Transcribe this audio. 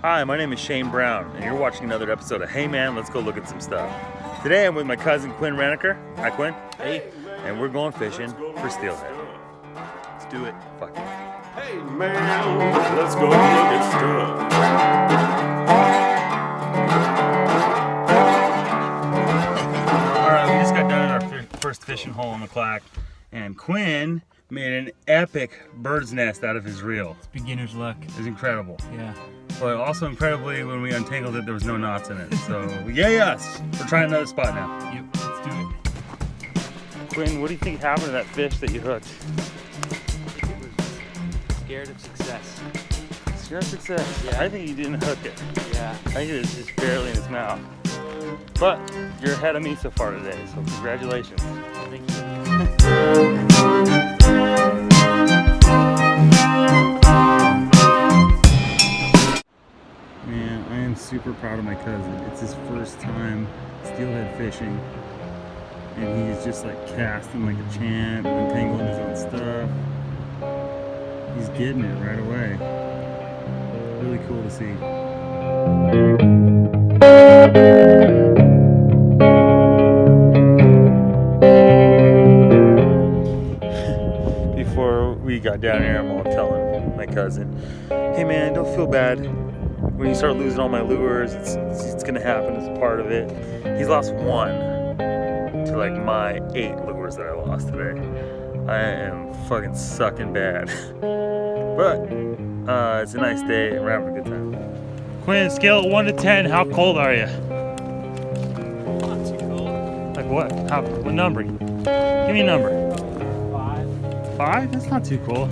Hi, my name is Shane Brown, and you're watching another episode of Hey Man, Let's Go Look at Some Stuff. Today I'm with my cousin Quinn Reneker. Hi Quinn. Hey. And we're going fishing for steelhead. Let's do it. Fuck it. Hey man, let's go look at stuff. Alright, we just got done at our first fishing hole on the Clack, and Quinn made an epic bird's nest out of his reel. It's beginner's luck. It was incredible. Yeah. But also incredibly, when we untangled it, there was no knots in it. So, yay us! We're trying another spot now. Yep, let's do it. Quinn, what do you think happened to that fish that you hooked? It was scared of success. Scared of success? Yeah. I think you didn't hook it. Yeah. I think it was just barely in its mouth. But you're ahead of me so far today, so congratulations. Thank you. Man, I am super proud of my cousin. It's his first time steelhead fishing, and he's just like casting like a champ, untangling his own stuff. He's getting it right away. Really cool to see. Before we got down here, I'm all telling my cousin, hey man, don't feel bad. When you start losing all my lures, it's gonna happen as a part of it. He's lost one to like my 8 lures that I lost today. I am fucking sucking bad. But it's a nice day and we're having a good time. Quinn, scale of 1 to 10, how cold are you? Not too cold. Like what? What number? Give me a number. 5. 5? That's not too cold.